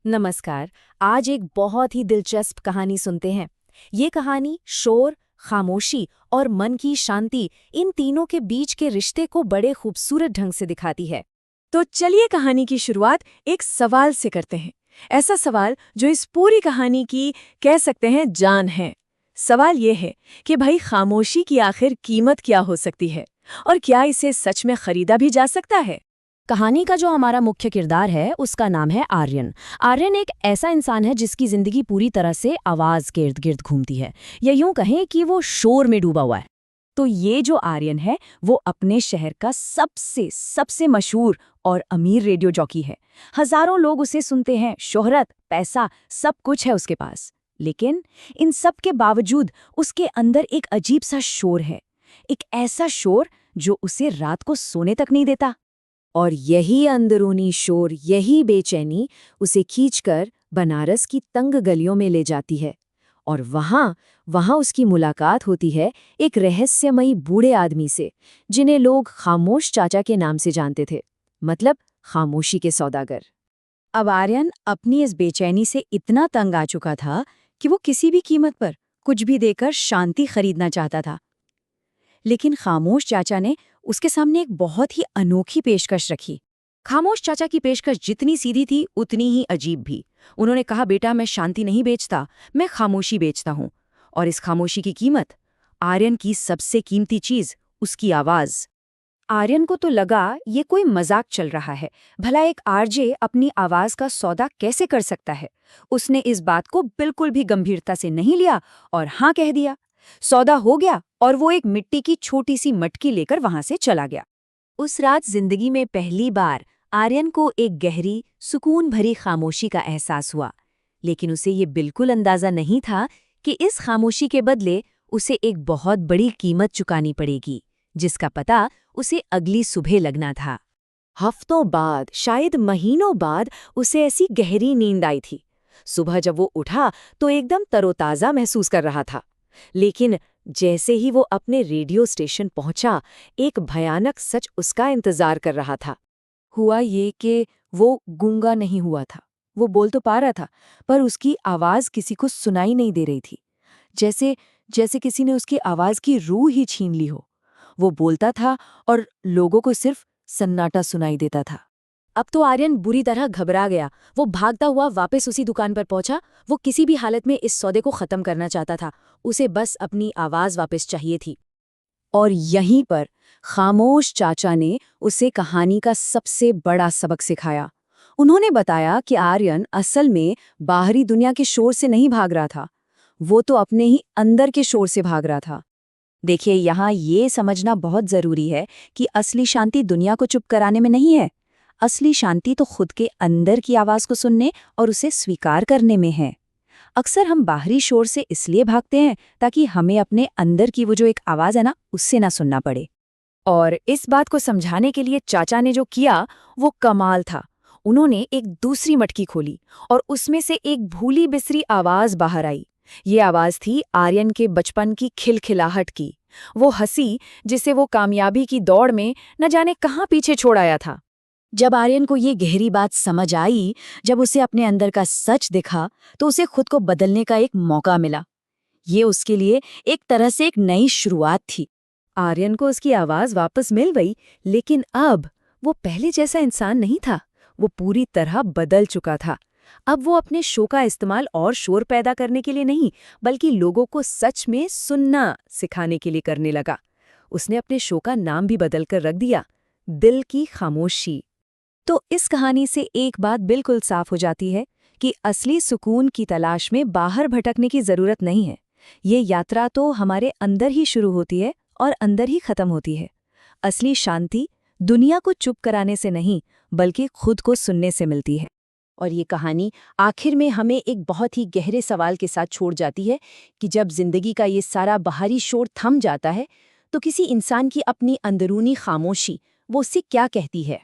नमस्कार। आज एक बहुत ही दिलचस्प कहानी सुनते हैं। ये कहानी शोर, खामोशी और मन की शांति, इन तीनों के बीच के रिश्ते को बड़े खूबसूरत ढंग से दिखाती है। तो चलिए कहानी की शुरुआत एक सवाल से करते हैं। ऐसा सवाल जो इस पूरी कहानी की कह सकते हैं जान है। सवाल ये है कि भाई खामोशी की आखिर कीमत क्या हो सकती है और क्या इसे सच में खरीदा भी जा सकता है। कहानी का जो हमारा मुख्य किरदार है उसका नाम है आर्यन। आर्यन एक ऐसा इंसान है जिसकी जिंदगी पूरी तरह से आवाज के इर्द गिर्द घूमती है, या यूं कहें कि वो शोर में डूबा हुआ है। तो ये जो आर्यन है वो अपने शहर का सबसे सबसे मशहूर और अमीर रेडियो जॉकी है। हजारों लोग उसे सुनते हैं, शोहरत, पैसा, सब कुछ है उसके पास। लेकिन इन सब के बावजूद उसके अंदर एक अजीब सा शोर है। एक ऐसा शोर जो उसे रात को सोने तक नहीं देता। और यही अंदरूनी शोर, यही बेचैनी उसे खींचकर बनारस की तंग गलियों में ले जाती है। और वहां उसकी मुलाकात होती है एक रहस्यमयी बूढ़े आदमी से, जिन्हें लोग खामोश चाचा के नाम से जानते थे, मतलब खामोशी के सौदागर। अब आर्यन अपनी इस बेचैनी से इतना तंग आ चुका था कि वो किसी भी कीमत पर कुछ भी देकर शांति खरीदना चाहता था। लेकिन खामोश चाचा ने उसके सामने एक बहुत ही अनोखी पेशकश रखी। खामोश चाचा की पेशकश जितनी सीधी थी उतनी ही अजीब भी। उन्होंने कहा, बेटा, मैं शांति नहीं बेचता, मैं खामोशी बेचता हूँ। और इस खामोशी की कीमत, आर्यन की सबसे कीमती चीज, उसकी आवाज। आर्यन को तो लगा ये कोई मजाक चल रहा है। भला एक आरजे अपनी आवाज का सौदा कैसे कर सकता है। उसने इस बात को बिल्कुल भी गंभीरता से नहीं लिया और हाँ कह दिया। सौदा हो गया और वो एक मिट्टी की छोटी सी मटकी लेकर वहां से चला गया। उस रात जिंदगी में पहली बार आर्यन को एक गहरी, सुकून भरी खामोशी का एहसास हुआ। लेकिन उसे ये बिल्कुल अंदाजा नहीं था कि इस खामोशी के बदले उसे एक बहुत बड़ी कीमत चुकानी पड़ेगी, जिसका पता उसे अगली सुबह लगना था। हफ्तों बाद, शायद महीनों बाद, उसे ऐसी गहरी नींद आई थी। सुबह जब वो उठा तो एकदम तरोताजा महसूस कर रहा था। लेकिन जैसे ही वो अपने रेडियो स्टेशन पहुंचा, एक भयानक सच उसका इंतजार कर रहा था। हुआ ये कि वो गूंगा नहीं हुआ था। वो बोल तो पा रहा था, पर उसकी आवाज किसी को सुनाई नहीं दे रही थी। जैसे जैसे किसी ने उसकी आवाज की रूह ही छीन ली हो। वो बोलता था और लोगों को सिर्फ सन्नाटा सुनाई देता था। अब तो आर्यन बुरी तरह घबरा गया। वो भागता हुआ वापस उसी दुकान पर पहुंचा। वो किसी भी हालत में इस सौदे को खत्म करना चाहता था। उसे बस अपनी आवाज वापस चाहिए थी। और यहीं पर खामोश चाचा ने उसे कहानी का सबसे बड़ा सबक सिखाया। उन्होंने बताया कि आर्यन असल में बाहरी दुनिया के शोर से नहीं भाग रहा था, वो तो अपने ही अंदर के शोर से भाग रहा था। देखिए, यहाँ ये समझना बहुत जरूरी है कि असली शांति दुनिया को चुप कराने में नहीं है। असली शांति तो खुद के अंदर की आवाज को सुनने और उसे स्वीकार करने में है। अक्सर हम बाहरी शोर से इसलिए भागते हैं ताकि हमें अपने अंदर की वो जो एक आवाज है ना, उससे ना सुनना पड़े। और इस बात को समझाने के लिए चाचा ने जो किया वो कमाल था। उन्होंने एक दूसरी मटकी खोली और उसमें से एक भूली बिसरी आवाज बाहर आई। ये आवाज थी आर्यन के बचपन की खिलखिलाहट की, वो हंसी जिसे वो कामयाबी की दौड़ में न जाने कहाँ पीछे छोड़ आया था। जब आर्यन को ये गहरी बात समझ आई, जब उसे अपने अंदर का सच दिखा, तो उसे खुद को बदलने का एक मौका मिला। ये उसके लिए एक तरह से एक नई शुरुआत थी। आर्यन को उसकी आवाज वापस मिल गई, लेकिन अब वो पहले जैसा इंसान नहीं था। वो पूरी तरह बदल चुका था। अब वो अपने शो का इस्तेमाल और शोर पैदा करने के लिए नहीं, बल्कि लोगों को सच में सुनना सिखाने के लिए करने लगा। उसने अपने शो का नाम भी बदलकर रख दिया, दिल की खामोशी। तो इस कहानी से एक बात बिल्कुल साफ हो जाती है कि असली सुकून की तलाश में बाहर भटकने की जरूरत नहीं है। ये यात्रा तो हमारे अंदर ही शुरू होती है और अंदर ही खत्म होती है। असली शांति दुनिया को चुप कराने से नहीं, बल्कि खुद को सुनने से मिलती है। और ये कहानी आखिर में हमें एक बहुत ही गहरे सवाल के साथ छोड़ जाती है कि जब जिंदगी का ये सारा बाहरी शोर थम जाता है, तो किसी इंसान की अपनी अंदरूनी खामोशी वो उससे क्या कहती है।